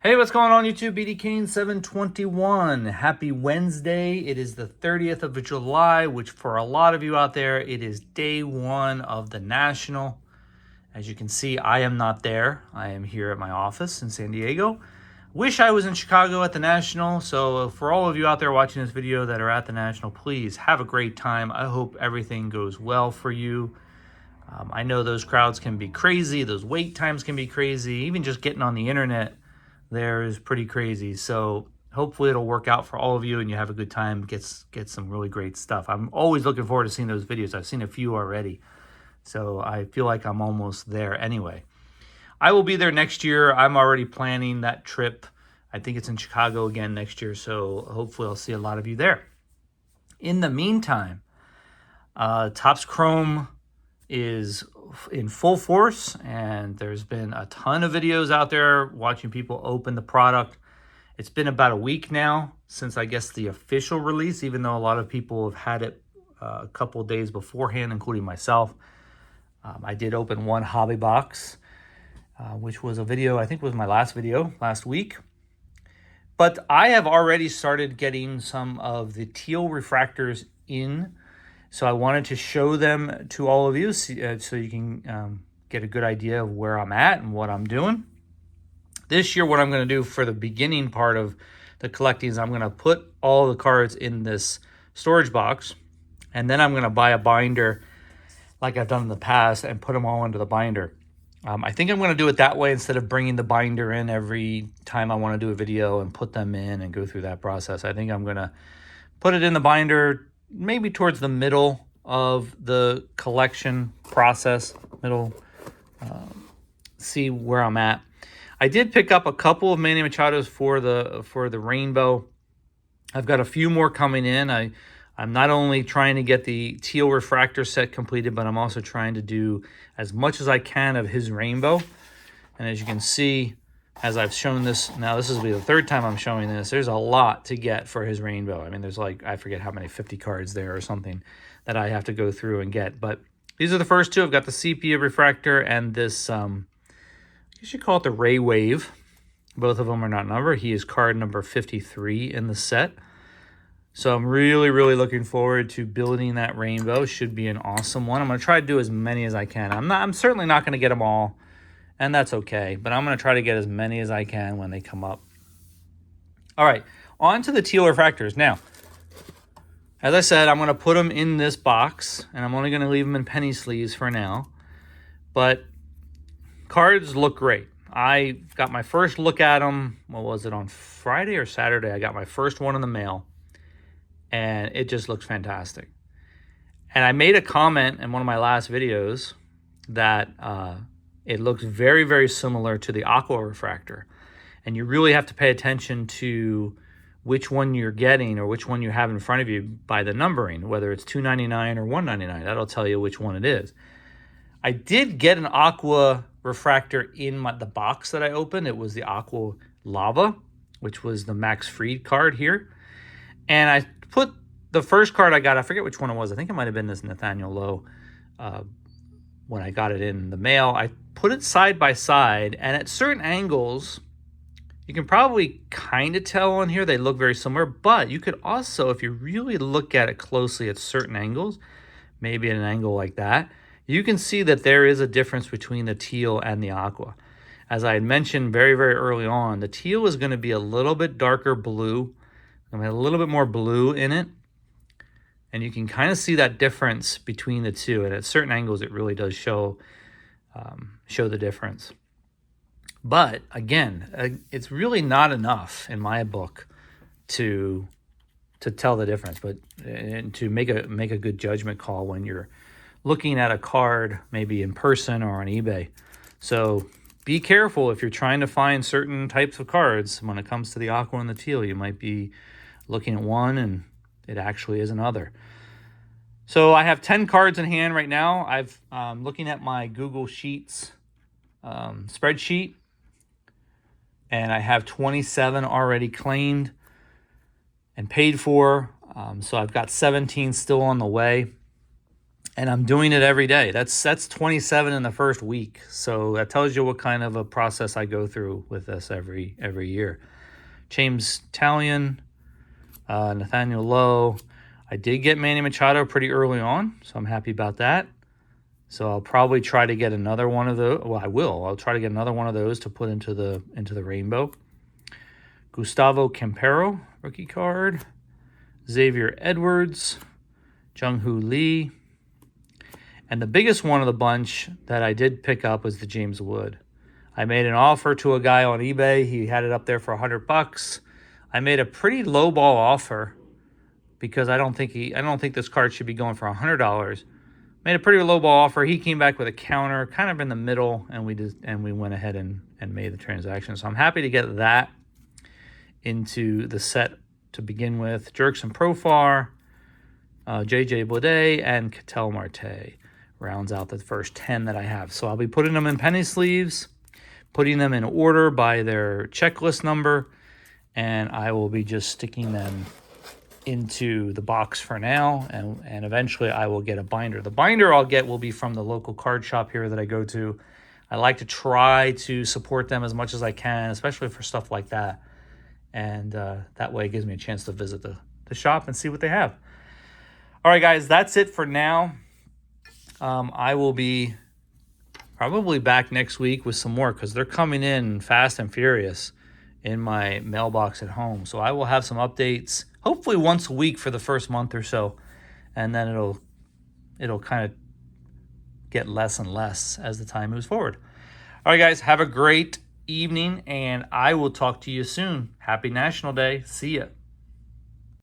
Hey, what's going on YouTube? BD Kane 721. Happy Wednesday. It is the 30th of July, which for a lot of you out there, it is day one of the National. As you can see, I am not there. I am here at my office in San Diego. Wish I was in Chicago at the National. So for all of you out there watching this video that are at the National, please have a great time. I hope everything goes well for you. I know those crowds can be crazy. Those wait times can be crazy. Even just getting on the internet there is pretty crazy. So hopefully it'll work out for all of you and you have a good time, get some really great stuff. I'm always looking forward to seeing those videos. I've seen a few already, so I feel like I'm almost there anyway. I will be there next year. I'm already planning that trip. I think it's in Chicago again next year, so hopefully I'll see a lot of you there. In the meantime, Topps Chrome is in full force, and there's been a ton of videos out there watching people open the product. It's been about a week now since, I guess, the official release, even though a lot of people have had it a couple of days beforehand, including myself. I did open one hobby box, which was a video, I think was my last video last week. But I have already started getting some of the teal refractors in. So I wanted to show them to all of you so you can get a good idea of where I'm at and what I'm doing. This year, what I'm going to do for the beginning part of the collecting is I'm going to put all the cards in this storage box, and then I'm going to buy a binder like I've done in the past and put them all into the binder. I think I'm going to do it that way instead of bringing the binder in every time I want to do a video and put them in and go through that process. I think I'm going to put it in the binder maybe towards the middle of the collection process, see where I'm at. I did pick up a couple of Manny Machados for the rainbow. I've got a few more coming in. I'm not only trying to get the teal refractor set completed, but I'm also trying to do as much as I can of his rainbow. And as you can see, as I've shown this, now this will be the third time I'm showing this, there's a lot to get for his rainbow. I mean, there's like, I forget how many, 50 cards there or something that I have to go through and get. But these are the first two. I've got the sepia refractor and this, I guess you call it the Ray Wave. Both of them are not numbered. He is card number 53 in the set. So I'm really, really looking forward to building that rainbow. Should be an awesome one. I'm going to try to do as many as I can. I'm certainly not going to get them all, and that's okay. But I'm going to try to get as many as I can when they come up. All right, on to the teal refractors. Now, as I said, I'm going to put them in this box, and I'm only going to leave them in penny sleeves for now. But cards look great. I got my first look at them, what was it, on Friday or Saturday? I got my first one in the mail, and it just looks fantastic. And I made a comment in one of my last videos that it looks very, very similar to the aqua refractor. And you really have to pay attention to which one you're getting or which one you have in front of you by the numbering, whether it's $2.99 or $1.99. That'll tell you which one it is. I did get an aqua refractor in the box that I opened. It was the aqua lava, which was the Max Fried card here. And I put the first card I got, I forget which one it was. I think it might have been this Nathaniel Lowe when I got it in the mail. I put it side by side, and at certain angles, you can probably kind of tell on here they look very similar, but you could also, if you really look at it closely at certain angles, maybe at an angle like that, you can see that there is a difference between the teal and the aqua. As I had mentioned very, very early on, the teal is going to be a little bit darker blue. I mean, a little bit more blue in it. And you can kind of see that difference between the two. And at certain angles, it really does show the difference. But again, it's really not enough in my book to tell the difference, but and to make a good judgment call when you're looking at a card, maybe in person or on eBay. So be careful if you're trying to find certain types of cards. When it comes to the aqua and the teal, you might be looking at one and it actually is another. So I have 10 cards in hand right now. I'm looking at my Google Sheets spreadsheet, and I have 27 already claimed and paid for. So I've got 17 still on the way. And I'm doing it every day. That's 27 in the first week. So that tells you what kind of a process I go through with this every year. James Talion, Nathaniel Lowe. I did get Manny Machado pretty early on, so I'm happy about that. So I'll probably try to get another one of those. Well, I will. I'll try to get another one of those to put into the rainbow. Gustavo Campero, rookie card. Xavier Edwards, Jung-Hoo Lee. And the biggest one of the bunch that I did pick up was the James Wood. I made an offer to a guy on eBay. He had it up there for $100. I made a pretty low ball offer because I don't think this card should be going for $100. Made a pretty low ball offer. He came back with a counter, kind of in the middle, and we went ahead and made the transaction. So I'm happy to get that into the set to begin with. Jerkson Profar, JJ Bleday, and Ketel Marte rounds out the first 10 that I have. So I'll be putting them in penny sleeves, putting them in order by their checklist number, and I will be just sticking them into the box for now, and eventually I will get a binder. The binder I'll get will be from the local card shop here that I go to. I like to try to support them as much as I can, especially for stuff like that. And that way it gives me a chance to visit the shop and see what they have. All right, guys, that's it for now. I will be probably back next week with some more because they're coming in fast and furious in my mailbox at home. So I will have some updates, hopefully once a week for the first month or so, and then it'll kind of get less and less as the time moves forward. All right, guys, have a great evening, and I will talk to you soon. Happy National Day. See ya.